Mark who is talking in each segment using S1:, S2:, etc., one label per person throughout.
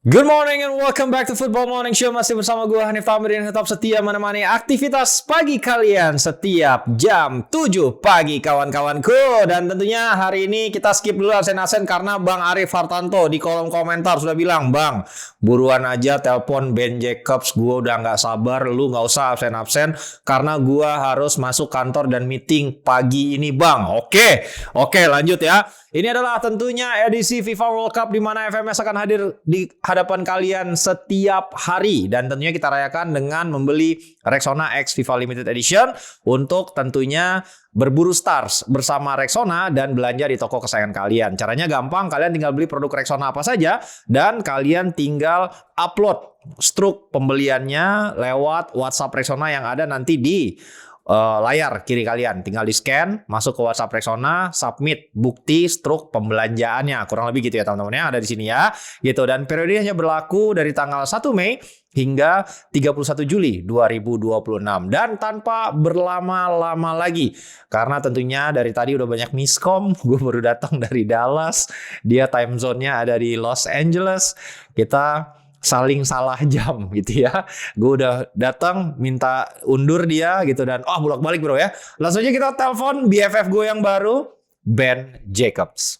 S1: Good morning and welcome back to Football Morning Show. Masih bersama gue Hanif, Thamrin yang tetap setia menemani aktivitas pagi kalian setiap jam 7 pagi kawan-kawanku. Dan tentunya hari ini kita skip dulu absen-absen karena Bang Arif Hartanto di kolom komentar sudah bilang, Bang, buruan aja telepon Ben Jacobs, gue udah gak sabar, lu gak usah absen-absen karena gue harus masuk kantor dan meeting pagi ini, Bang. Oke, lanjut ya. Ini adalah tentunya edisi FIFA World Cup di mana FMS akan hadir di hadapan kalian setiap hari. Dan tentunya kita rayakan dengan membeli Rexona X FIFA Limited Edition untuk tentunya berburu stars bersama Rexona dan belanja di toko kesayangan kalian. Caranya gampang, kalian tinggal beli produk Rexona apa saja dan kalian tinggal upload struk pembeliannya lewat WhatsApp Rexona yang ada nanti di layar kiri kalian. Tinggal di scan, masuk ke WhatsApp Rexona, submit bukti struk pembelanjaannya. Kurang lebih gitu ya teman-teman ya, ada di sini ya. Gitu, dan periodenya berlaku dari tanggal 1 Mei hingga 31 Juli 2026. Dan tanpa berlama-lama lagi, karena tentunya dari tadi udah banyak miskom, gue baru datang dari Dallas, dia time zone-nya ada di Los Angeles. Kita saling salah jam gitu ya. Gue udah datang minta undur dia gitu dan bolak-balik bro ya. Langsung aja kita telepon BFF gue yang baru, Ben Jacobs.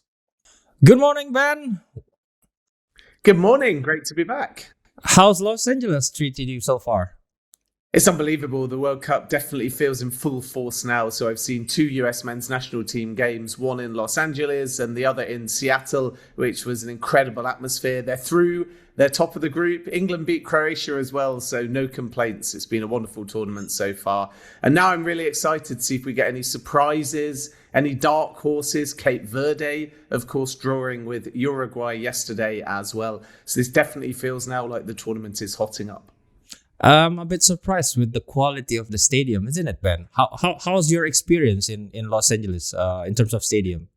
S1: Good morning, Ben.
S2: Good morning. Great to be back.
S1: How's Los Angeles treated you so far?
S2: It's unbelievable. The World Cup definitely feels in full force now. So I've seen 2 US men's national team games, one in Los Angeles and the other in Seattle, which was an incredible atmosphere. They're through. They're top of the group. England beat Croatia as well, so no complaints. It's been a wonderful tournament so far. And now I'm really excited to see if we get any surprises, any dark horses. Cape Verde, of course, drawing with Uruguay yesterday as well. So this definitely feels now like the tournament is hotting up.
S1: I'm a bit surprised with the quality of the stadium, isn't it, Ben? How's your experience in Los Angeles in terms of stadium?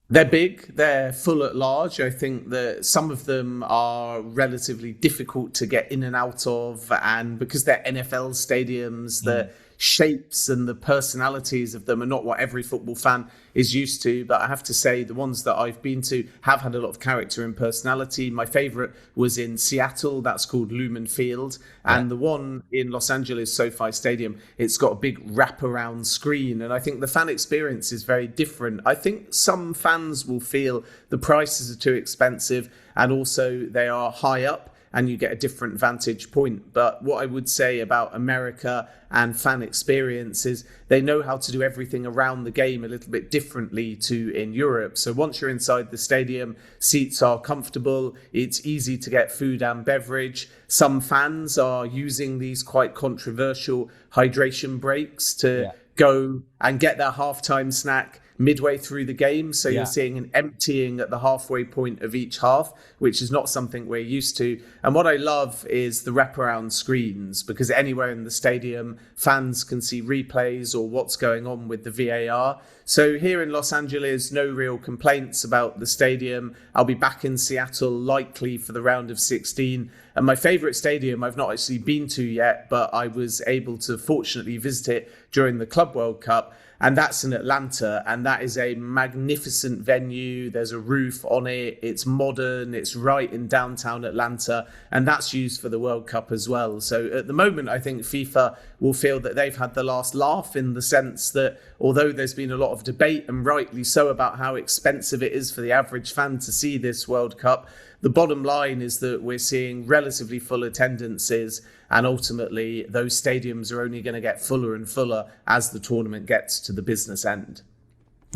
S2: They're big, they're full at large. I think that some of them are relatively difficult to get in and out of, and because they're NFL stadiums, the shapes and the personalities of them are not what every football fan is used to. But I have to say, the ones that I've been to have had a lot of character and personality. My favorite was in Seattle, that's called Lumen Field. And the one in Los Angeles, SoFi Stadium, it's got a big wraparound screen. And I think the fan experience is very different. I think some fans will feel the prices are too expensive and also they are high up, and you get a different vantage point. But what I would say about America and fan experience is they know how to do everything around the game a little bit differently to in Europe. So once you're inside the stadium, seats are comfortable. It's easy to get food and beverage. Some fans are using these quite controversial hydration breaks to go and get their halftime snack midway through the game. So you're seeing an emptying at the halfway point of each half, which is not something we're used to. And what I love is the wraparound screens, because anywhere in the stadium, fans can see replays or what's going on with the VAR. So here in Los Angeles, no real complaints about the stadium. I'll be back in Seattle likely for the round of 16. And my favorite stadium I've not actually been to yet, but I was able to fortunately visit it during the Club World Cup. And that's in Atlanta, and that is a magnificent venue. There's a roof on it. It's modern. It's right in downtown Atlanta, and that's used for the World Cup as well. So at the moment, I think FIFA will feel that they've had the last laugh, in the sense that although there's been a lot of debate, and rightly so, about how expensive it is for the average fan to see this World Cup, the bottom line is that we're seeing relatively full attendances, and ultimately those stadiums are only going to get fuller and fuller as the tournament gets to the business end.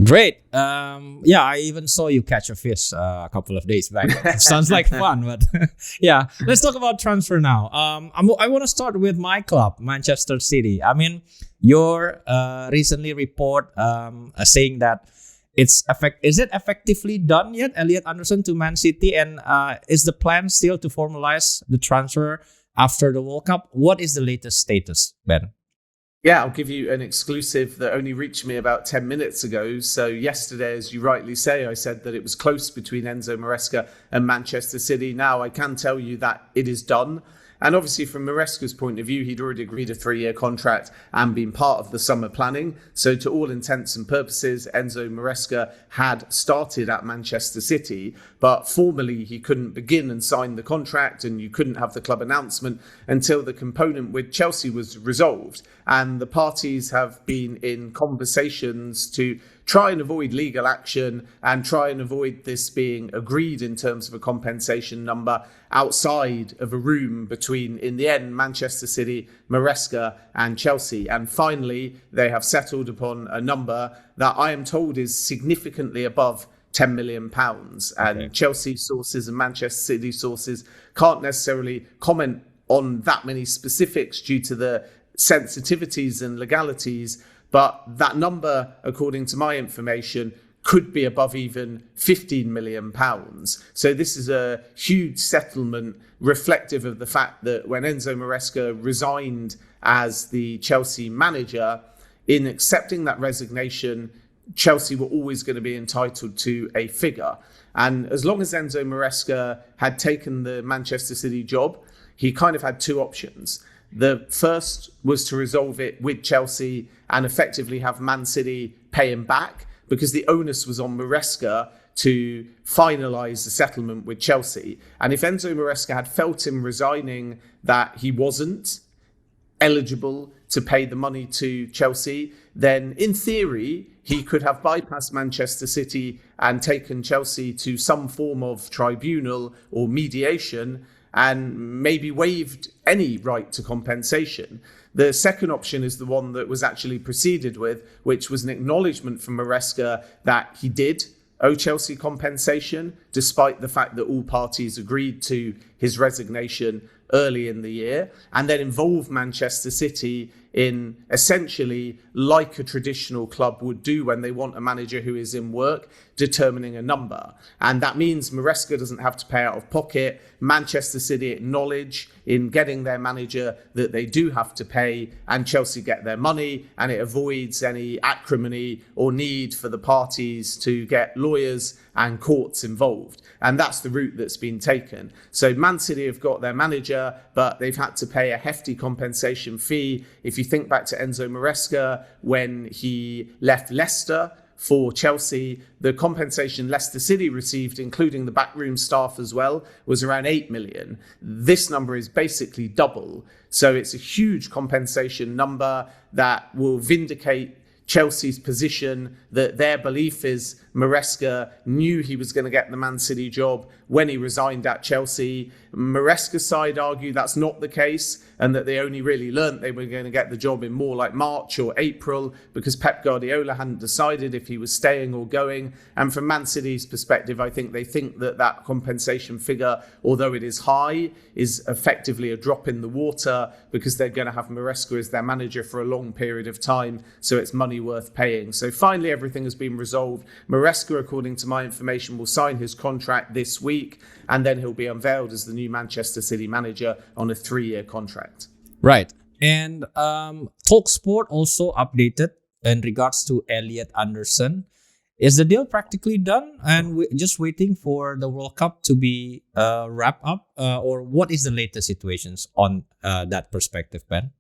S1: Great. I even saw you catch a fish a couple of days back. Sounds like fun, but yeah. Let's talk about transfer now. I want to start with my club, Manchester City. I mean, your recently report saying that is it effectively done yet, Elliot Anderson to Man City? And is the plan still to formalize the transfer after the World Cup? What is the latest status, Ben?
S2: Yeah, I'll give you an exclusive that only reached me about 10 minutes ago. So yesterday, as you rightly say, I said that it was close between Enzo Maresca and Manchester City. Now I can tell you that it is done. And obviously, from Maresca's point of view, he'd already agreed a 3-year contract and been part of the summer planning. So to all intents and purposes, Enzo Maresca had started at Manchester City, but formally he couldn't begin and sign the contract, and you couldn't have the club announcement until the component with Chelsea was resolved. And the parties have been in conversations to try and avoid legal action and try and avoid this being agreed in terms of a compensation number outside of a room between, in the end, Manchester City, Maresca and Chelsea. And finally, they have settled upon a number that I am told is significantly above £10 million. And Chelsea sources and Manchester City sources can't necessarily comment on that many specifics due to the sensitivities and legalities. But that number, according to my information, could be above even £15 million. So this is a huge settlement reflective of the fact that when Enzo Maresca resigned as the Chelsea manager, in accepting that resignation, Chelsea were always going to be entitled to a figure. And as long as Enzo Maresca had taken the Manchester City job, he kind of had two options. The first was to resolve it with Chelsea and effectively have Man City pay him back, because the onus was on Maresca to finalise the settlement with Chelsea. And if Enzo Maresca had felt in resigning that he wasn't eligible to pay the money to Chelsea, then in theory, he could have bypassed Manchester City and taken Chelsea to some form of tribunal or mediation and maybe waived any right to compensation. The second option is the one that was actually proceeded with, which was an acknowledgement from Maresca that he did owe Chelsea compensation, despite the fact that all parties agreed to his resignation early in the year, and then involve Manchester City in essentially, like a traditional club would do when they want a manager who is in work, determining a number. And that means Maresca doesn't have to pay out of pocket. Manchester City acknowledge in getting their manager that they do have to pay, and Chelsea get their money, and it avoids any acrimony or need for the parties to get lawyers and courts involved. And that's the route that's been taken. So Man City have got their manager, but they've had to pay a hefty compensation fee. If you think back to Enzo Maresca, when he left Leicester for Chelsea, the compensation Leicester City received, including the backroom staff as well, was around 8 million. This number is basically double. So it's a huge compensation number that will vindicate Chelsea's position that their belief is Maresca knew he was going to get the Man City job when he resigned at Chelsea. Maresca's side argue that's not the case, and that they only really learnt they were going to get the job in more like March or April because Pep Guardiola hadn't decided if he was staying or going. And from Man City's perspective, I think they think that that compensation figure, although it is high, is effectively a drop in the water because they're going to have Maresca as their manager for a long period of time, so it's money worth paying. So finally, everything has been resolved. Maresca, according to my information, will sign his contract this week, and then he'll be unveiled as the new Manchester City manager on a 3-year contract.
S1: Right. And TalkSport also updated in regards to Elliot Anderson. Is the deal practically done and we're just waiting for the World Cup to be wrapped up? Or what is the latest situations on that perspective, Ben?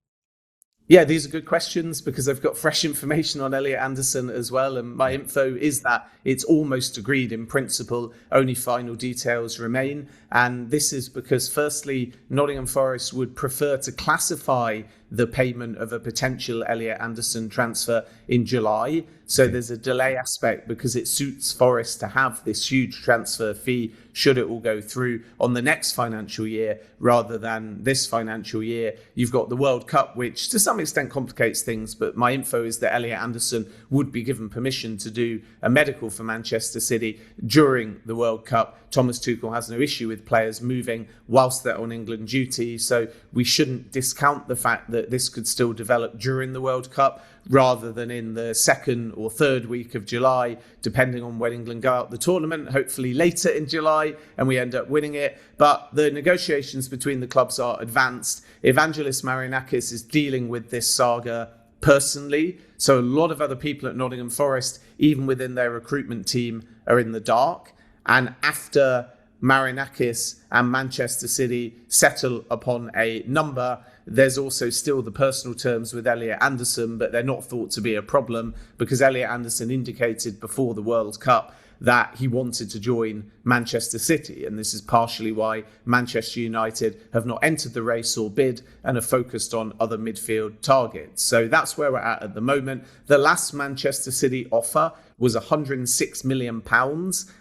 S2: Yeah, these are good questions because I've got fresh information on Elliot Anderson as well. And my info is that it's almost agreed in principle, only final details remain. And this is because, firstly, Nottingham Forest would prefer to classify the payment of a potential Elliot Anderson transfer in July. So there's a delay aspect because it suits Forest to have this huge transfer fee should it all go through on the next financial year rather than this financial year. You've got the World Cup, which to some extent complicates things, but my info is that Elliot Anderson would be given permission to do a medical for Manchester City during the World Cup. Thomas Tuchel has no issue with players moving whilst they're on England duty, so we shouldn't discount the fact that this could still develop during the World Cup rather than in the second or third week of July, depending on when England go out the tournament, hopefully later in July, and we end up winning it. But the negotiations between the clubs are advanced. Evangelos Marinakis is dealing with this saga personally, so a lot of other people at Nottingham Forest, even within their recruitment team, are in the dark. And after Marinakis and Manchester City settle upon a number. There's also still the personal terms with Elliot Anderson, but they're not thought to be a problem because Elliot Anderson indicated before the World Cup that he wanted to join Manchester City. And this is partially why Manchester United have not entered the race or bid and are focused on other midfield targets. So that's where we're at the moment. The last Manchester City offer was £106 million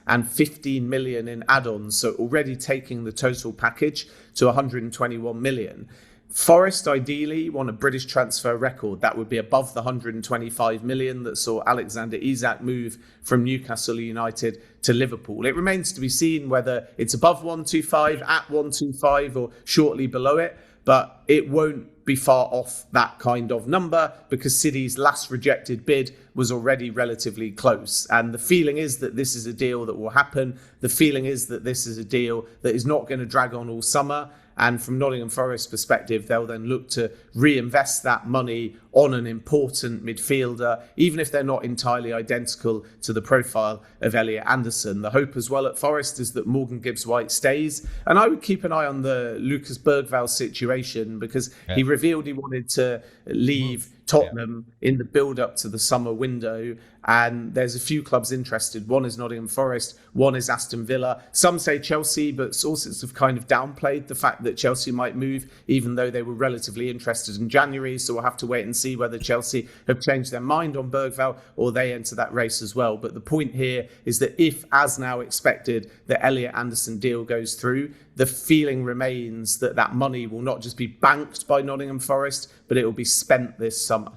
S2: and 15 million in add-ons. So already taking the total package to 121 million. Forest ideally want a British transfer record that would be above the 125 million that saw Alexander Isak move from Newcastle United to Liverpool. It remains to be seen whether it's above 125, at 125 or shortly below it, but it won't be far off that kind of number because City's last rejected bid was already relatively close. And the feeling is that this is a deal that will happen. The feeling is that this is a deal that is not going to drag on all summer. And from Nottingham Forest's perspective, they'll then look to reinvest that money on an important midfielder, even if they're not entirely identical to the profile of Elliot Anderson. The hope as well at Forest is that Morgan Gibbs-White stays. And I would keep an eye on the Lucas Bergvall situation because he revealed he wanted to leave Tottenham in the build-up to the summer window. And there's a few clubs interested. One is Nottingham Forest, one is Aston Villa. Some say Chelsea, but sources have kind of downplayed the fact that Chelsea might move, even though they were relatively interested in January. So we'll have to wait and see whether Chelsea have changed their mind on Bergvall or they enter that race as well. But the point here is that if, as now expected, the Elliot Anderson deal goes through, the feeling remains that that money will not just be banked by Nottingham Forest, but it will be spent this summer.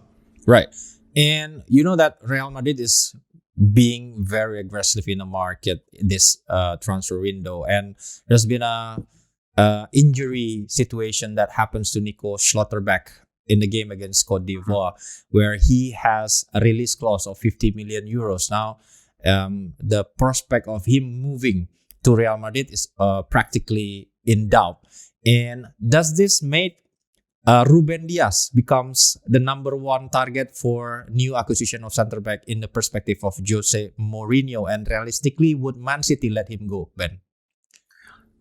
S1: Right. And you know that Real Madrid is being very aggressive in the market this transfer window. And there's been a injury situation that happens to Nico Schlotterbeck in the game against Cote d'Ivoire, where he has a release clause of 50 million euros. Now, the prospect of him moving to Real Madrid is practically in doubt. And does this make Ruben Dias becomes the number one target for new acquisition of centre back in the perspective of Jose Mourinho? And realistically, would Man City let him go, Ben?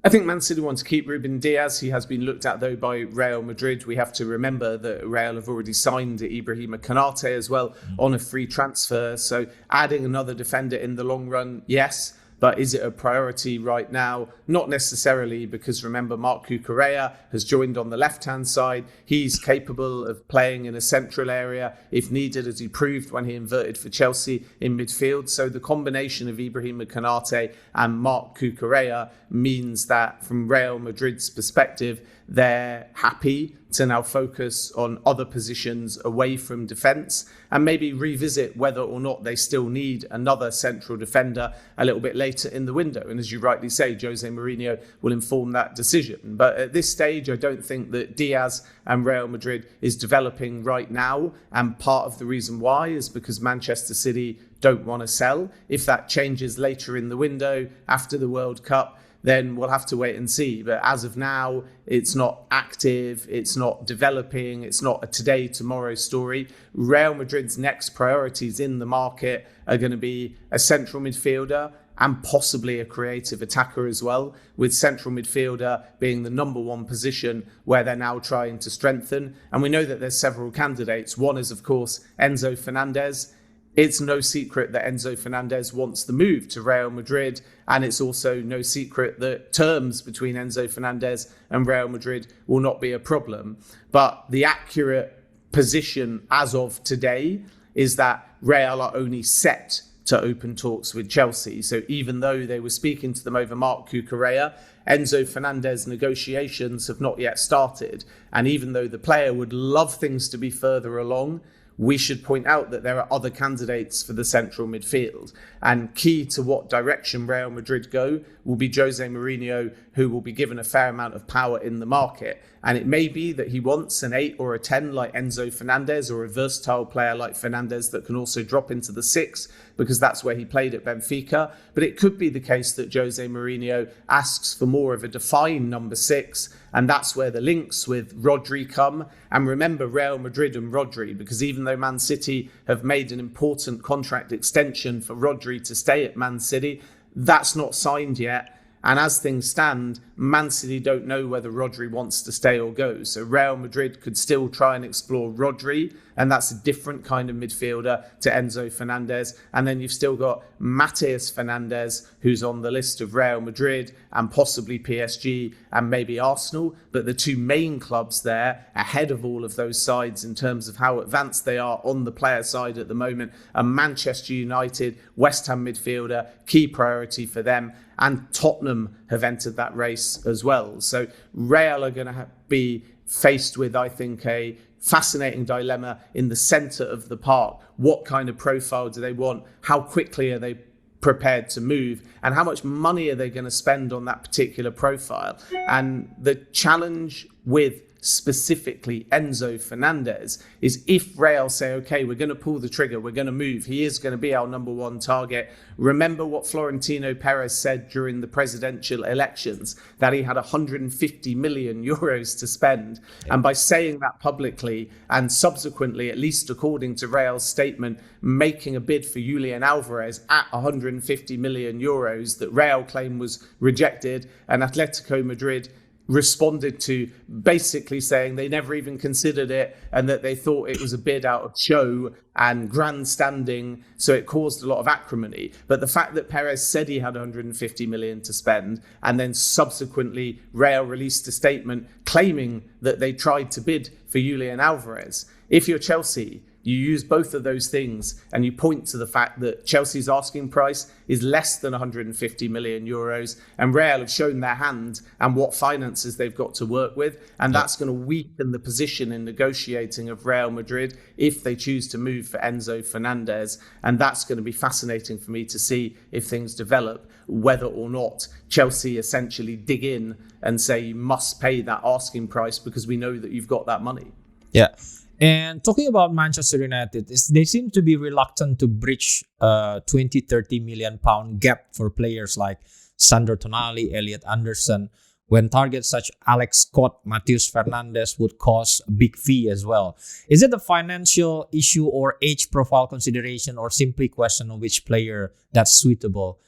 S2: I think Man City want to keep Ruben Dias. He has been looked at, though, by Real Madrid. We have to remember that Real have already signed Ibrahima Konate as well on a free transfer. So adding another defender in the long run, yes. But is it a priority right now? Not necessarily, because remember, Marc Cucurella has joined on the left-hand side. He's capable of playing in a central area if needed, as he proved when he inverted for Chelsea in midfield. So the combination of Ibrahima Konate and Marc Cucurella means that from Real Madrid's perspective, they're happy to now focus on other positions away from defence and maybe revisit whether or not they still need another central defender a little bit later in the window. And as you rightly say, Jose Mourinho will inform that decision. But at this stage, I don't think that Diaz and Real Madrid is developing right now. And part of the reason why is because Manchester City don't want to sell. If that changes later in the window after the World Cup, then we'll have to wait and see. But as of now, it's not active, it's not developing, it's not a today, tomorrow story. Real Madrid's next priorities in the market are going to be a central midfielder and possibly a creative attacker as well, with central midfielder being the number one position where they're now trying to strengthen. And we know that there's several candidates. One is, of course, Enzo Fernandez. It's no secret that Enzo Fernandez wants the move to Real Madrid, and it's also no secret that terms between Enzo Fernandez and Real Madrid will not be a problem. But the accurate position as of today is that Real are only set to open talks with Chelsea. So even though they were speaking to them over Marc Cucurella, Enzo Fernandez negotiations have not yet started. And even though the player would love things to be further along, we should point out that there are other candidates for the central midfield. And key to what direction Real Madrid go will be Jose Mourinho, who will be given a fair amount of power in the market. And it may be that he wants an 8 or a 10 like Enzo Fernandez, or a versatile player like Fernandez that can also drop into the 6, because that's where he played at Benfica. But it could be the case that Jose Mourinho asks for more of a defined number 6, and that's where the links with Rodri come. And remember Real Madrid and Rodri, because even though Man City have made an important contract extension for Rodri to stay at Man City, that's not signed yet. And as things stand, Man City don't know whether Rodri wants to stay or go. So Real Madrid could still try and explore Rodri, and that's a different kind of midfielder to Enzo Fernandez. And then you've still got Matheus Fernandes, who's on the list of Real Madrid and possibly PSG and maybe Arsenal. But the two main clubs there, ahead of all of those sides in terms of how advanced they are on the player side at the moment, are Manchester United, West Ham midfielder, key priority for them. And Tottenham have entered that race as well. So Real are going to be faced with, I think, a fascinating dilemma in the centre of the park. What kind of profile do they want? How quickly are they prepared to move? And how much money are they going to spend on that particular profile? And the challenge with specifically Enzo Fernandez is if Real say, okay, we're going to pull the trigger, we're going to move, he is going to be our number one target. Remember what Florentino Perez said during the presidential elections, that he had 150 million euros to spend. And by saying that publicly and subsequently, at least according to Real's statement, making a bid for Julian Alvarez at 150 million euros that Real claimed was rejected, and Atletico Madrid responded to basically saying they never even considered it and that they thought it was a bid out of show and grandstanding, so it caused a lot of acrimony. But the fact that Perez said he had 150 million to spend and then subsequently Real released a statement claiming that they tried to bid for Julian Alvarez. If you're Chelsea, you use both of those things and you point to the fact that Chelsea's asking price is less than 150 million euros, and Real have shown their hand and what finances they've got to work with, and that's going to weaken the position in negotiating of Real Madrid if they choose to move for Enzo Fernandez. And that's going to be fascinating for me to see if things develop, whether or not Chelsea essentially dig in and say you must pay that asking price because we know that you've got that money.
S1: Yeah. And talking about Manchester United, they seem to be reluctant to breach a 20-30 million pound gap for players like Sandro Tonali, Elliot Anderson, when targets such Alex Scott, Matheus Fernandes would cost a big fee as well. Is it a financial issue or age profile consideration, or simply question of which player that's suitable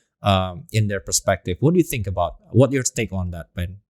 S1: in their perspective? What do you think about? What's your take on that, Ben?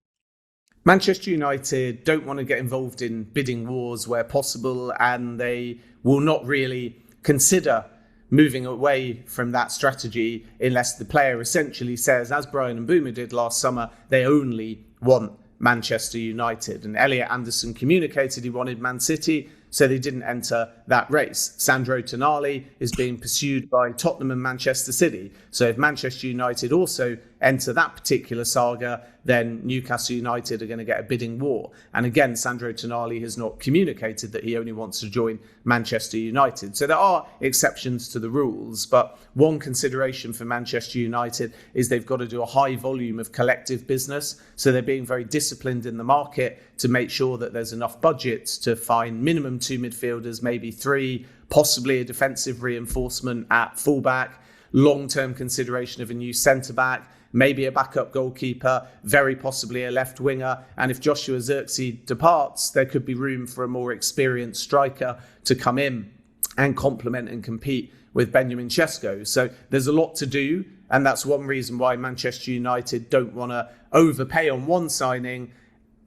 S2: Manchester United don't want to get involved in bidding wars where possible, and they will not really consider moving away from that strategy unless the player essentially says, as Brian Mbeumo did last summer, they only want Manchester United. And Elliot Anderson communicated he wanted Man City, so they didn't enter that race. Sandro Tonali is being pursued by Tottenham and Manchester City. So if Manchester United also enter that particular saga, then Newcastle United are going to get a bidding war. And again, Sandro Tonali has not communicated that he only wants to join Manchester United. So there are exceptions to the rules, but one consideration for Manchester United is they've got to do a high volume of collective business. So they're being very disciplined in the market to make sure that there's enough budget to find minimum 2 midfielders, maybe 3, possibly a defensive reinforcement at fullback, long-term consideration of a new centre-back, maybe a backup goalkeeper, very possibly a left winger. And if Joshua Zirkzee departs, there could be room for a more experienced striker to come in and complement and compete with Benjamin Sesko. So there's a lot to do. And that's one reason why Manchester United don't want to overpay on one signing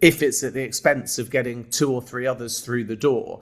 S2: if it's at the expense of getting 2 or 3 others through the door.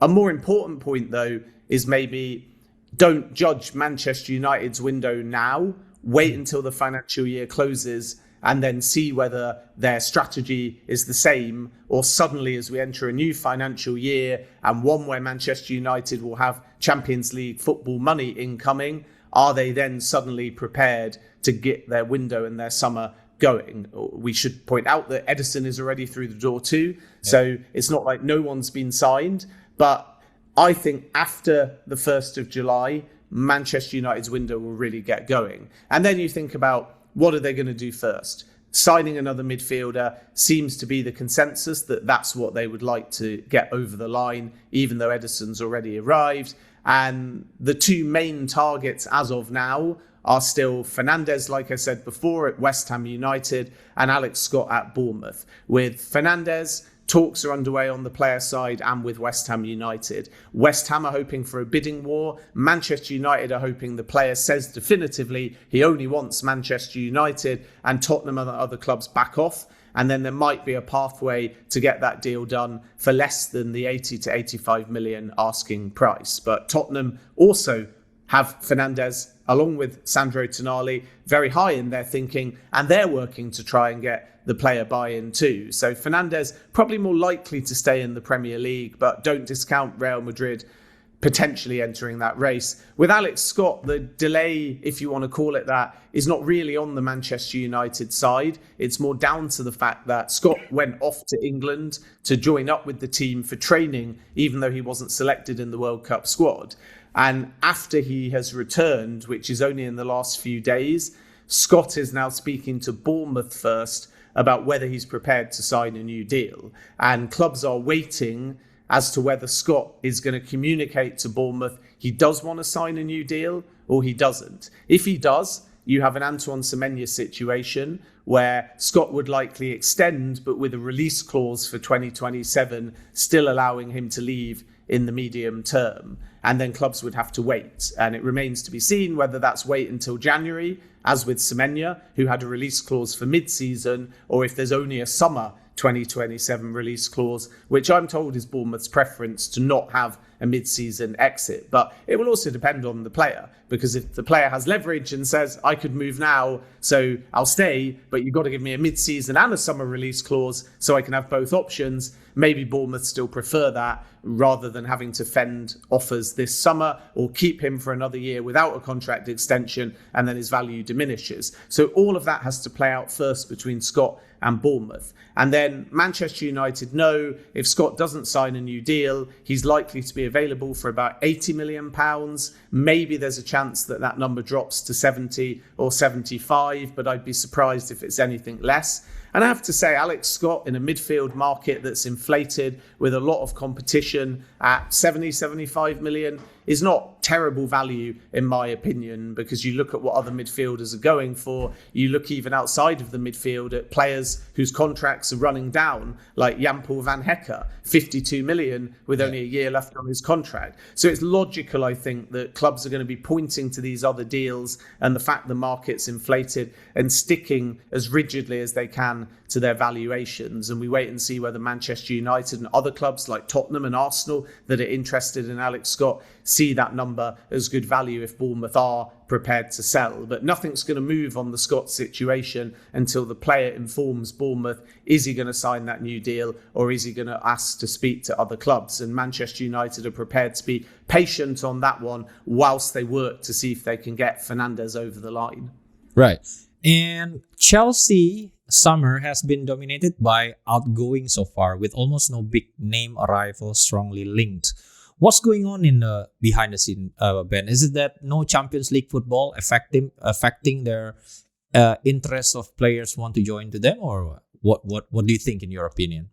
S2: A more important point, though, is maybe don't judge Manchester United's window now. Wait until the financial year closes and then see whether their strategy is the same, or suddenly as we enter a new financial year and one where Manchester United will have Champions League football money incoming, are they then suddenly prepared to get their window and their summer going? We should point out that Edison is already through the door too. So it's not like no one's been signed. But I think after the 1st of July, Manchester United's window will really get going. And then you think about, what are they going to do first? Signing another midfielder seems to be the consensus that that's what they would like to get over the line, even though Edison's already arrived. And the 2 main targets as of now are still Fernandes, like I said before, at West Ham United, and Alex Scott at Bournemouth. With Fernandes, talks are underway on the player side and with West Ham United. West Ham are hoping for a bidding war. Manchester United are hoping the player says definitively he only wants Manchester United, and Tottenham and other clubs back off. And then there might be a pathway to get that deal done for less than the 80 to 85 million asking price. But Tottenham also have Fernandes, along with Sandro Tonali, very high in their thinking, and they're working to try and get the player buy-in too. So Fernandes probably more likely to stay in the Premier League, but don't discount Real Madrid potentially entering that race. With Alex Scott, the delay, if you want to call it that, is not really on the Manchester United side. It's more down to the fact that Scott went off to England to join up with the team for training, even though he wasn't selected in the World Cup squad. And after he has returned, which is only in the last few days, Scott is now speaking to Bournemouth first about whether he's prepared to sign a new deal. And clubs are waiting as to whether Scott is going to communicate to Bournemouth he does want to sign a new deal or he doesn't. If he does, you have an Antoine Semenyo situation where Scott would likely extend, but with a release clause for 2027, still allowing him to leave in the medium term. And then clubs would have to wait. And it remains to be seen whether that's wait until January, as with Semenyo, who had a release clause for mid-season, or if there's only a summer 2027 release clause, which I'm told is Bournemouth's preference to not have a mid-season exit. But it will also depend on the player, because if the player has leverage and says, I could move now, so I'll stay, but you've got to give me a mid-season and a summer release clause so I can have both options, maybe Bournemouth still prefer that rather than having to fend offers this summer or keep him for another year without a contract extension and then his value diminishes. So all of that has to play out first between Scott and Bournemouth. And then Manchester United know if Scott doesn't sign a new deal, he's likely to be available for about £80 million. Maybe there's a chance that that number drops to 70 or 75, but I'd be surprised if it's anything less. And I have to say, Alex Scott in a midfield market that's inflated with a lot of competition at 70, 75 million is not terrible value, in my opinion, because you look at what other midfielders are going for. You look even outside of the midfield at players whose contracts are running down, like Jan-Paul van Hecke, 52 million with only a year left on his contract. So it's logical, I think, that clubs are going to be pointing to these other deals and the fact the market's inflated and sticking as rigidly as they can to their valuations. And we wait and see whether Manchester United and other clubs like Tottenham and Arsenal that are interested in Alex Scott see that number as good value if Bournemouth are prepared to sell. But nothing's going to move on the Scott situation until the player informs Bournemouth, is he going to sign that new deal or is he going to ask to speak to other clubs? And Manchester United are prepared to be patient on that one whilst they work to see if they can get Fernandes over the line.
S1: Right. And Chelsea summer has been dominated by outgoing so far, with almost no big name arrival strongly linked. What's going on in the behind the scene, Ben? Is it that no Champions League football affecting their interest of players want to join to them, or what do you think in your opinion?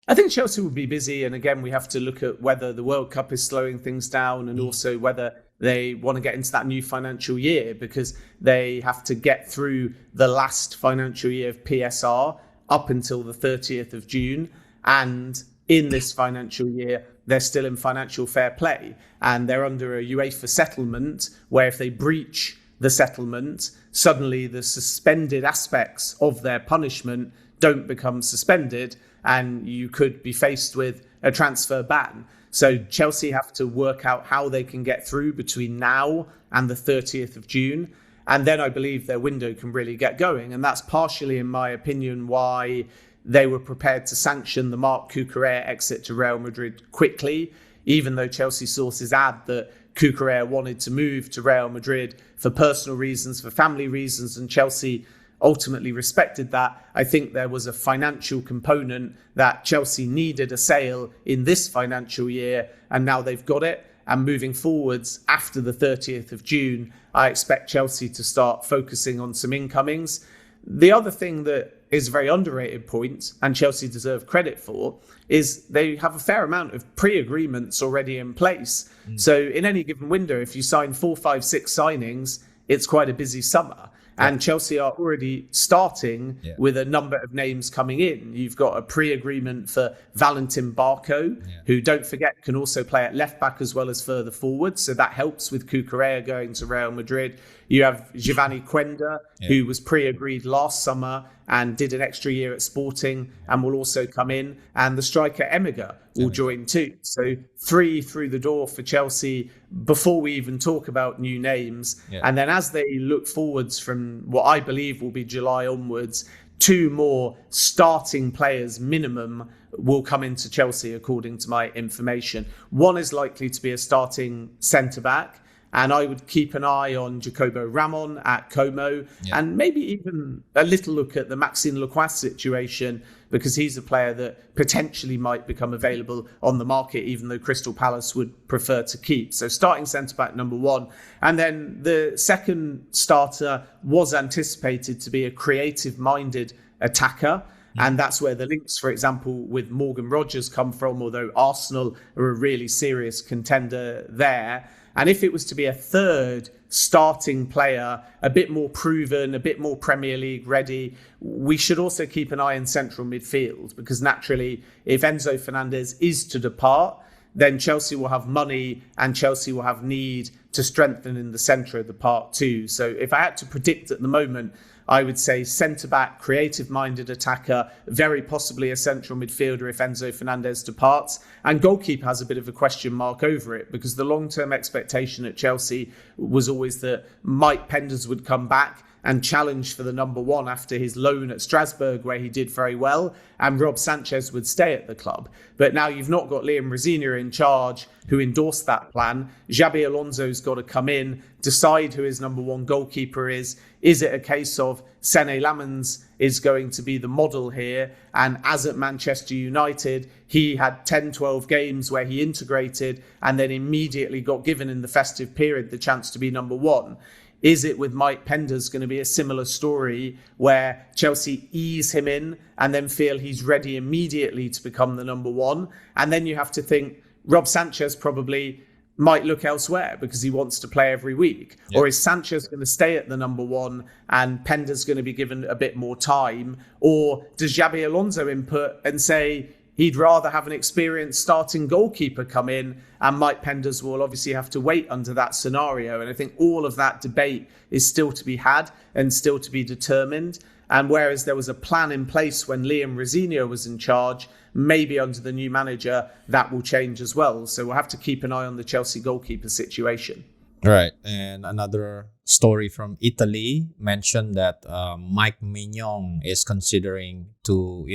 S2: I think Chelsea will be busy, and again we have to look at whether the World Cup is slowing things down and also whether they want to get into that new financial year, because they have to get through the last financial year of PSR up until the 30th of June, and in this financial year they're still in financial fair play and they're under a UEFA settlement where if they breach the settlement, suddenly the suspended aspects of their punishment don't become suspended and you could be faced with a transfer ban. So Chelsea have to work out how they can get through between now and the 30th of June. And then I believe their window can really get going. And that's partially, in my opinion, why they were prepared to sanction the Marc Cucurella exit to Real Madrid quickly, even though Chelsea sources add that Cucurella wanted to move to Real Madrid for personal reasons, for family reasons, and Chelsea ultimately respected that. I think there was a financial component that Chelsea needed a sale in this financial year, and now they've got it. And moving forwards after the 30th of June, I expect Chelsea to start focusing on some incomings. The other thing that is a very underrated point, and Chelsea deserve credit for, is they have a fair amount of pre-agreements already in place. So in any given window, if you sign 4, 5, 6 signings, it's quite a busy summer. And Chelsea are already starting with a number of names coming in. You've got a pre-agreement for Valentin Barco, who, don't forget, can also play at left back as well as further forward. So that helps with Cucurella going to Real Madrid. You have Giovanni Quenda, who was pre-agreed last summer and did an extra year at Sporting and will also come in. And the striker Emiga will join too. So 3 through the door for Chelsea before we even talk about new names. And then as they look forwards from what I believe will be July onwards, 2 more starting players minimum will come into Chelsea, according to my information. One is likely to be a starting centre-back. And I would keep an eye on Jacobo Ramon at Como, and maybe even a little look at the Maxime Lacroix situation, because he's a player that potentially might become available on the market, even though Crystal Palace would prefer to keep. So starting centre-back number 1. And then the second starter was anticipated to be a creative-minded attacker. And that's where the links, for example, with Morgan Rogers come from, although Arsenal are a really serious contender there. And if it was to be a third starting player, a bit more proven, a bit more Premier League ready, we should also keep an eye on central midfield, because naturally, if Enzo Fernandez is to depart, then Chelsea will have money and Chelsea will have need to strengthen in the centre of the park too. So if I had to predict at the moment, I would say centre-back, creative-minded attacker, very possibly a central midfielder if Enzo Fernandez departs. And goalkeeper has a bit of a question mark over it, because the long-term expectation at Chelsea was always that Mike Penders would come back and challenge for the number 1 after his loan at Strasbourg, where he did very well, and Rob Sanchez would stay at the club. But now you've not got Liam Rosenior in charge, who endorsed that plan. Xabi Alonso's got to come in, decide who his number 1 goalkeeper is. Is it a case of Sene Lammens is going to be the model here? And as at Manchester United, he had 10, 12 games where he integrated and then immediately got given in the festive period the chance to be number 1. Is it with Mike Penders going to be a similar story where Chelsea ease him in and then feel he's ready immediately to become the number 1? And then you have to think Rob Sanchez probably might look elsewhere because he wants to play every week. Or is Sanchez going to stay at the number 1 and Penders going to be given a bit more time? Or does Xabi Alonso input and say he'd rather have an experienced starting goalkeeper come in, and Mike Penders will obviously have to wait under that scenario? And I think all of that debate is still to be had and still to be determined. And whereas there was a plan in place when Liam Rosenior was in charge, maybe under the new manager, that will change as well. So we'll have to keep an eye on the Chelsea goalkeeper situation.
S1: Right. And another story from Italy mentioned that Mike Mignon is considering to,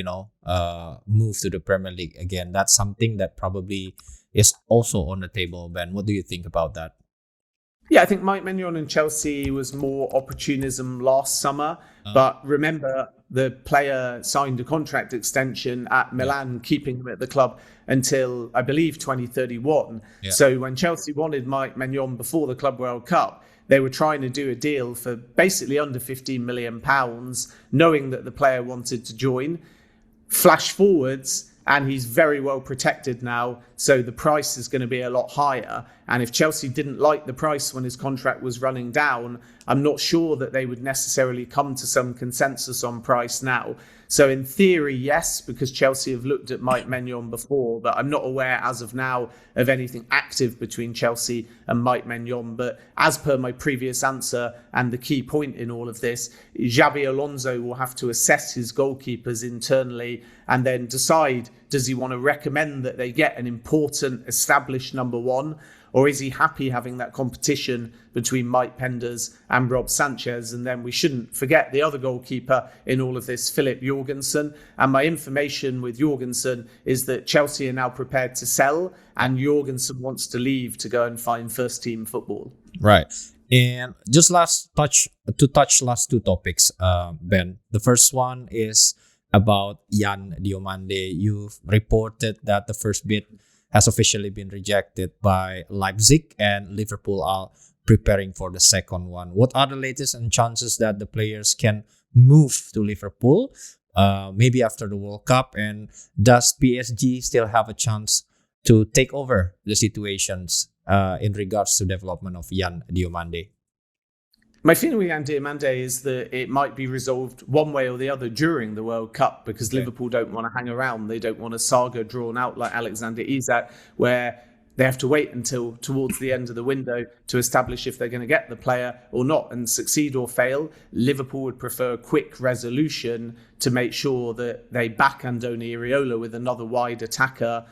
S1: move to the Premier League again. That's something that probably is also on the table, Ben. What do you think about that?
S2: Yeah, I think Mike Mignon in Chelsea was more opportunism last summer. But remember, the player signed a contract extension at Milan, keeping him at the club until, I believe, 2031. So when Chelsea wanted Mike Mignon before the Club World Cup, they were trying to do a deal for basically under £15 million, knowing that the player wanted to join. Flash forwards, and he's very well protected now, so the price is going to be a lot higher. And if Chelsea didn't like the price when his contract was running down, I'm not sure that they would necessarily come to some consensus on price now. So in theory, yes, because Chelsea have looked at Mike Mignon before, but I'm not aware as of now of anything active between Chelsea and Mike Mignon. But as per my previous answer, and the key point in all of this, Xabi Alonso will have to assess his goalkeepers internally and then decide, does he want to recommend that they get an important established number 1? Or is he happy having that competition between Mike Penders and Rob Sanchez? And then we shouldn't forget the other goalkeeper in all of this, Philip Jorgensen. And my information with Jorgensen is that Chelsea are now prepared to sell, and Jorgensen wants to leave to go and find first team football.
S1: Right. And just touch last 2 topics, Ben. The first one is about Yan Diomande. You've reported that the first bid has officially been rejected by Leipzig, and Liverpool are preparing for the second one. What are the latest and chances that the players can move to Liverpool, maybe after the World Cup? And does PSG still have a chance to take over the situations in regards to development of Yan Diomande?
S2: My feeling with Yan Diomande is that it might be resolved one way or the other during the World Cup, because Liverpool don't want to hang around. They don't want a saga drawn out like Alexander Isak, where they have to wait until towards the end of the window to establish if they're going to get the player or not, and succeed or fail. Liverpool would prefer a quick resolution to make sure that they back Andoni Iraola with another wide attacker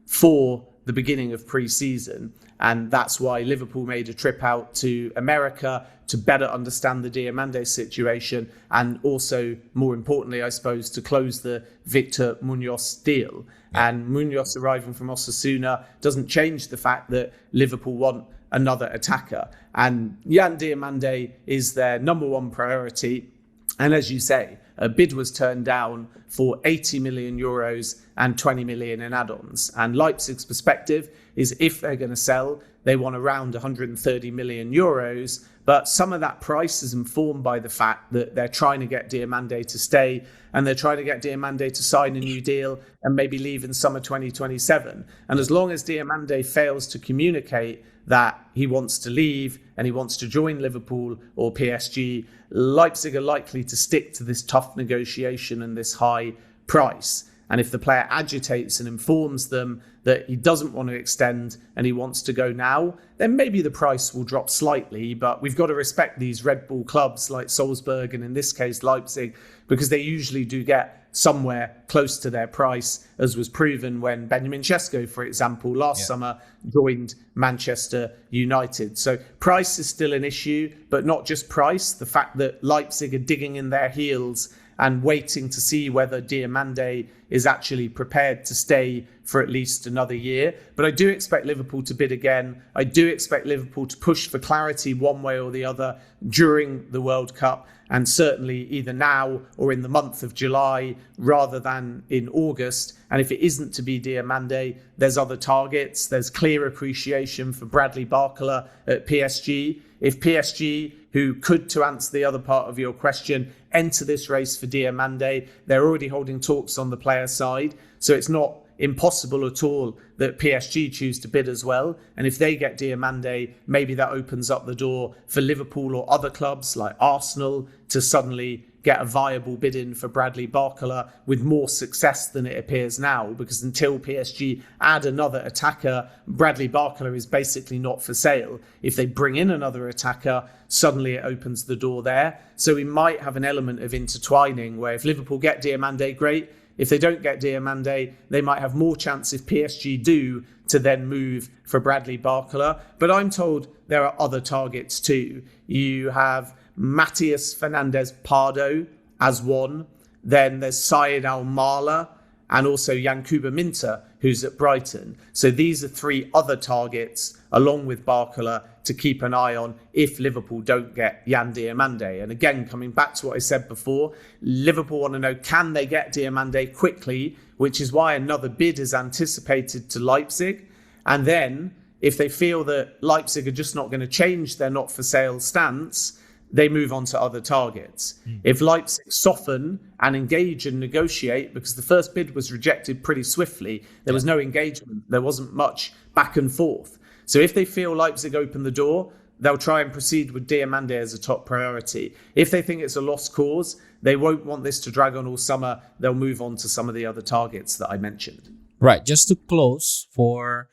S2: for the beginning of pre-season. And that's why Liverpool made a trip out to America to better understand the Diomande situation, and also, more importantly, I suppose, to close the Victor Munoz deal. And Munoz arriving from Osasuna doesn't change the fact that Liverpool want another attacker. And Yan Diomande is their number one priority. And as you say, a bid was turned down for 80 million euros and 20 million in add-ons. And Leipzig's perspective is, if they're going to sell, they want around 130 million euros. But some of that price is informed by the fact that they're trying to get Diomande to stay, and they're trying to get Diomande to sign a new deal and maybe leave in summer 2027. And as long as Diomande fails to communicate that he wants to leave and he wants to join Liverpool or PSG, Leipzig are likely to stick to this tough negotiation and this high price. And if the player agitates and informs them that he doesn't want to extend and he wants to go now, then maybe the price will drop slightly. But we've got to respect these Red Bull clubs like Salzburg, and in this case Leipzig, because they usually do get somewhere close to their price, as was proven when Benjamin Sesko, for example, last summer joined Manchester United. So price is still an issue, but not just price. The fact that Leipzig are digging in their heels and waiting to see whether Diomande is actually prepared to stay for at least another year. But I do expect Liverpool to bid again. I do expect Liverpool to push for clarity one way or the other during the World Cup, and certainly either now or in the month of July rather than in August. And if it isn't to be Diomande, there's other targets. There's clear appreciation for Bradley Barcola at PSG. If PSG, who could, to answer the other part of your question, enter this race for Diomande, they're already holding talks on the player side. So it's not impossible at all that PSG choose to bid as well. And if they get Diomande, maybe that opens up the door for Liverpool or other clubs like Arsenal to suddenly get a viable bid in for Bradley Barcola with more success than it appears now, because until PSG add another attacker, Bradley Barcola is basically not for sale. If they bring in another attacker, suddenly it opens the door there. So we might have an element of intertwining where if Liverpool get Diomande, great. If they don't get Diomande, they might have more chance, if PSG do, to then move for Bradley Barcola. But I'm told there are other targets too. You have Matias Fernandez Pardo as one. Then there's Syed Al-Mala and also Yankuba Minter, who's at Brighton. So these are three other targets, along with Barcola, to keep an eye on if Liverpool don't get Yan Diomande. And again, coming back to what I said before, Liverpool want to know, can they get Diomande quickly, which is why another bid is anticipated to Leipzig. And then, if they feel that Leipzig are just not going to change their not for sale stance, they move on to other targets. If Leipzig soften and engage and negotiate, because the first bid was rejected pretty swiftly, there was no engagement, there wasn't much back and forth. So if they feel Leipzig open the door, they'll try and proceed with Diomande as a top priority. If they think it's a lost cause, they won't want this to drag on all summer. They'll move on to some of the other targets that I mentioned.
S1: Right, just to close for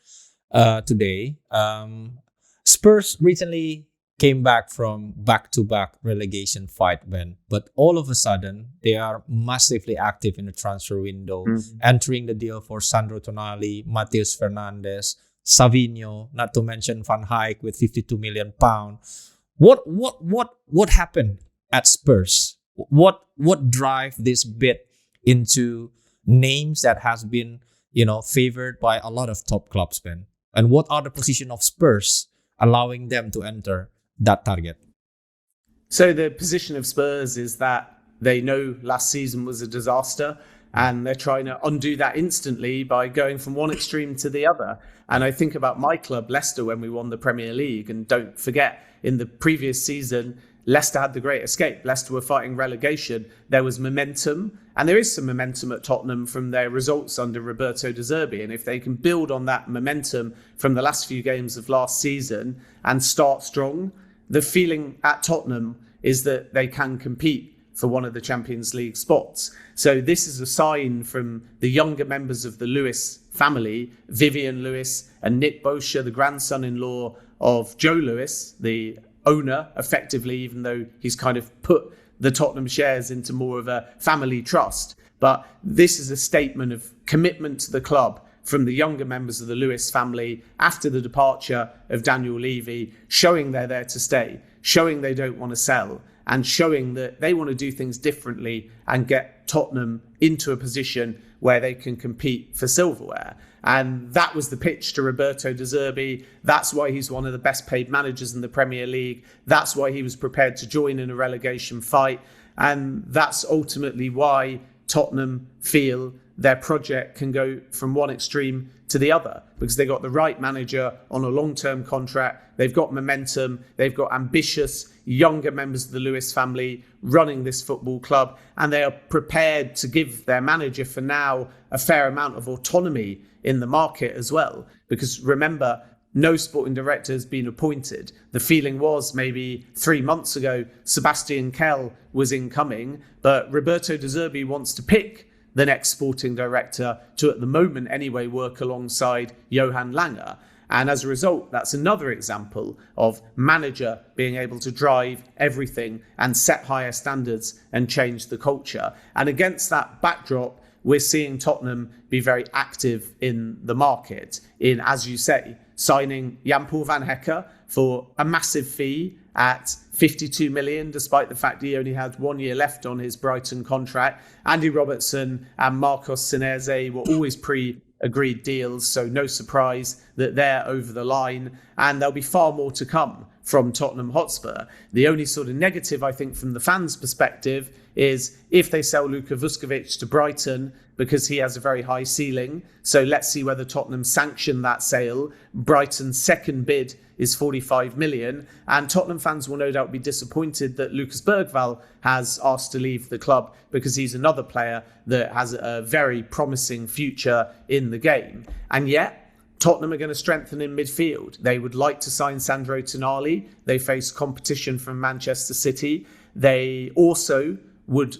S1: today, Spurs recently came back from back-to-back relegation fight, Ben. But all of a sudden, they are massively active in the transfer window, entering the deal for Sandro Tonali, Matheus Fernandes, Savinho, not to mention Van Dijk with £52 million. What happened at Spurs? What drive this bit into names that has been, favored by a lot of top clubs, Ben? And what are the position of Spurs allowing them to enter that target?
S2: So the position of Spurs is that they know last season was a disaster, and they're trying to undo that instantly by going from one extreme to the other. And I think about my club, Leicester, when we won the Premier League. And don't forget, in the previous season, Leicester had the great escape. Leicester were fighting relegation. There was momentum, and there is some momentum at Tottenham from their results under Roberto De Zerbi. And if they can build on that momentum from the last few games of last season and start strong, the feeling at Tottenham is that they can compete for one of the Champions League spots. So this is a sign from the younger members of the Lewis family, Vivian Lewis and Nick Bosher, the grandson-in-law of Joe Lewis, the owner, effectively, even though he's kind of put the Tottenham shares into more of a family trust. But this is a statement of commitment to the club from the younger members of the Lewis family after the departure of Daniel Levy, showing they're there to stay, showing they don't want to sell, and showing that they want to do things differently and get Tottenham into a position where they can compete for silverware. And that was the pitch to Roberto De Zerbi. That's why he's one of the best paid managers in the Premier League. That's why he was prepared to join in a relegation fight. And that's ultimately why Tottenham feel their project can go from one extreme to the other, because they got the right manager on a long-term contract. They've got momentum. They've got ambitious younger members of the Lewis family running this football club, and they are prepared to give their manager for now a fair amount of autonomy in the market as well. Because remember, no sporting director has been appointed. The feeling was maybe 3 months ago, Sebastian Kell was incoming, but Roberto De Zerbi wants to pick the next sporting director to, at the moment anyway, work alongside Johan Langer. And as a result, that's another example of manager being able to drive everything and set higher standards and change the culture. And against that backdrop, we're seeing Tottenham be very active in the market in, as you say, signing Jan-Paul van Hecke for a massive fee at 52 million, despite the fact he only had 1 year left on his Brighton contract. Andy Robertson and Marcos Seneze were always pre-agreed deals, so no surprise that they're over the line. And there'll be far more to come from Tottenham Hotspur. The only sort of negative, I think, from the fans' perspective is if they sell Luka Vuskovic to Brighton, because he has a very high ceiling. So let's see whether Tottenham sanction that sale. Brighton's second bid is 45 million. And Tottenham fans will no doubt be disappointed that Lucas Bergvall has asked to leave the club, because he's another player that has a very promising future in the game. And yet, Tottenham are going to strengthen in midfield. They would like to sign Sandro Tonali. They face competition from Manchester City. They also would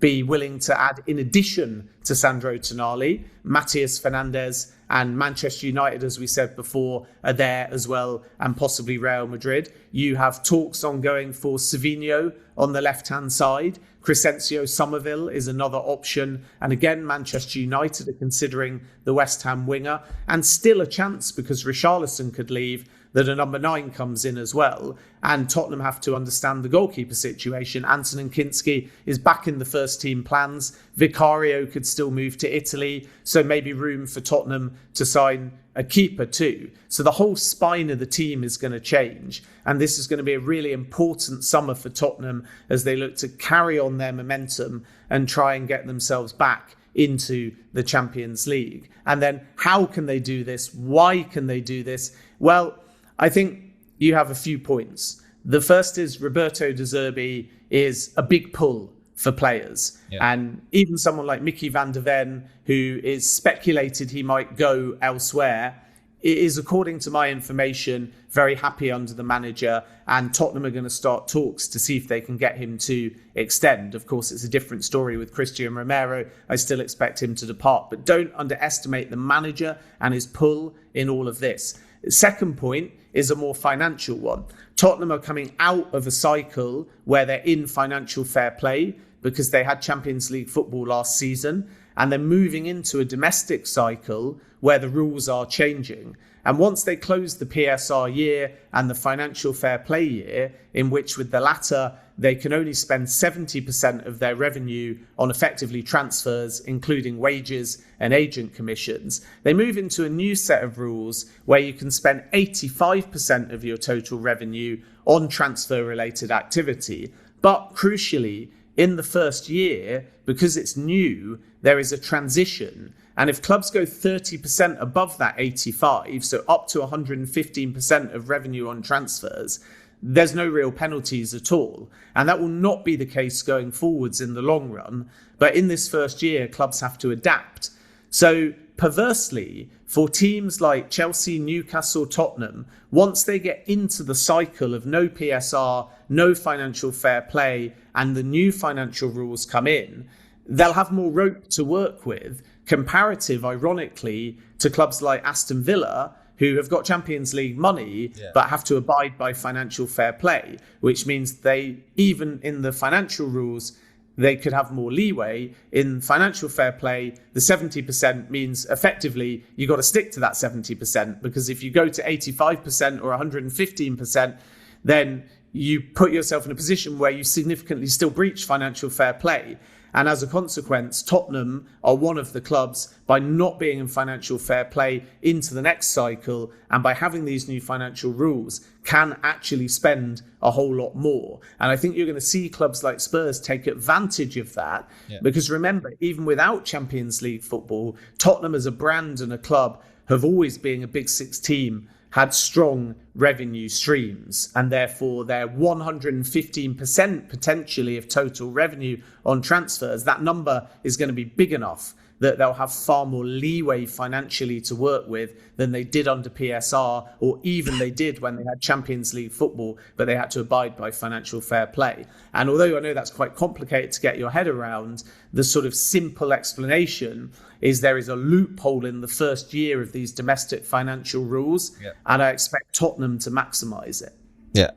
S2: be willing to add, in addition to Sandro Tonali, Matías Fernandes, and Manchester United, as we said before, are there as well, and possibly Real Madrid. You have talks ongoing for Savinho on the left-hand side. Crescencio Somerville is another option. And again, Manchester United are considering the West Ham winger. And still a chance, because Richarlison could leave, that a number 9 comes in as well. And Tottenham have to understand the goalkeeper situation. Antonin Kinski is back in the first team plans. Vicario could still move to Italy. So maybe room for Tottenham to sign a keeper too. So the whole spine of the team is going to change. And this is going to be a really important summer for Tottenham as they look to carry on their momentum and try and get themselves back into the Champions League. And then how can they do this? Why can they do this? Well, I think you have a few points. The first is Roberto De Zerbi is a big pull for players. Yeah. And even someone like Mickey van der Ven, who is speculated he might go elsewhere, is, according to my information, very happy under the manager, and Tottenham are going to start talks to see if they can get him to extend. Of course, it's a different story with Christian Romero. I still expect him to depart, but don't underestimate the manager and his pull in all of this. Second point is a more financial one. Tottenham are coming out of a cycle where they're in financial fair play because they had Champions League football last season, and they're moving into a domestic cycle where the rules are changing. And once they close the PSR year and the financial fair play year, in which with the latter, they can only spend 70% of their revenue on effectively transfers, including wages and agent commissions, they move into a new set of rules where you can spend 85% of your total revenue on transfer-related activity. But crucially, in the first year, because it's new, there is a transition. And if clubs go 30% above that 85, so up to 115% of revenue on transfers, there's no real penalties at all. And that will not be the case going forwards in the long run. But in this first year, clubs have to adapt. So perversely, for teams like Chelsea, Newcastle, Tottenham, once they get into the cycle of no PSR, no financial fair play, and the new financial rules come in, they'll have more rope to work with, comparative, ironically, to clubs like Aston Villa, who have got Champions League money, but have to abide by financial fair play, which means they, even in the financial rules, they could have more leeway. In financial fair play, the 70% means effectively you got to stick to that 70%, because if you go to 85% or 115%, then you put yourself in a position where you significantly still breach financial fair play. And as a consequence, Tottenham are one of the clubs, by not being in financial fair play into the next cycle and by having these new financial rules, can actually spend a whole lot more. And I think you're going to see clubs like Spurs take advantage of that. Because remember, even without Champions League football, Tottenham as a brand and a club have always been a Big Six team, had strong revenue streams, and therefore they're 115% potentially of total revenue on transfers. That number is going to be big enough that they'll have far more leeway financially to work with than they did under PSR, or even they did when they had Champions League football, but they had to abide by financial fair play. And although I know that's quite complicated to get your head around, the sort of simple explanation is there is a loophole in the first year of these domestic financial rules, and I expect Tottenham to maximize it.
S1: Yeah,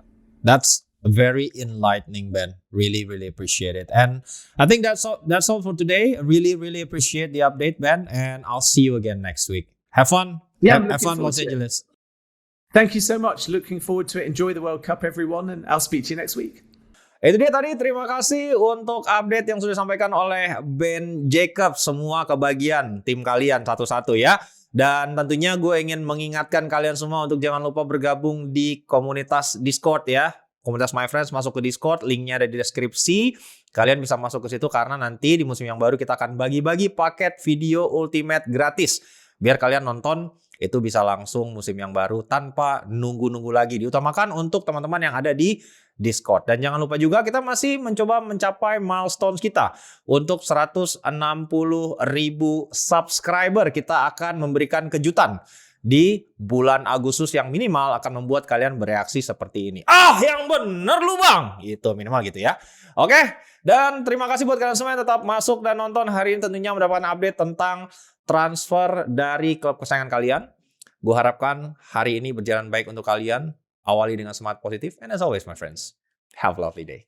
S1: that's very enlightening, Ben. Really, really appreciate it. And I think that's all for today. Really, really appreciate the update, Ben. And I'll see you again next week. Have fun. Have fun, Los Angeles.
S2: Thank you so much. Looking forward to it. Enjoy the World Cup, everyone. And I'll speak to you next week.
S1: Itu dia tadi, terima kasih untuk update yang sudah disampaikan oleh Ben Jacob. Semua kebagian tim kalian satu-satu ya. Dan tentunya gue ingin mengingatkan kalian semua untuk jangan lupa bergabung di komunitas Discord ya. Komunitas My Friends, masuk ke Discord, linknya ada di deskripsi. Kalian bisa masuk ke situ karena nanti di musim yang baru kita akan bagi-bagi paket video Ultimate gratis. Biar kalian nonton itu bisa langsung musim yang baru tanpa nunggu-nunggu lagi. Diutamakan untuk teman-teman yang ada di Discord. Dan jangan lupa juga kita masih mencoba mencapai milestone kita. Untuk 160.000 subscriber kita akan memberikan kejutan di bulan Agustus yang minimal akan membuat kalian bereaksi seperti ini. Ah, yang bener lu bang! Itu minimal gitu ya. Oke, dan terima kasih buat kalian semua yang tetap masuk dan nonton. Hari ini tentunya mendapatkan update tentang transfer dari klub kesayangan kalian. Gue harapkan hari ini berjalan baik untuk kalian. Awali dengan semangat positif. And as always, my friends, have a lovely day.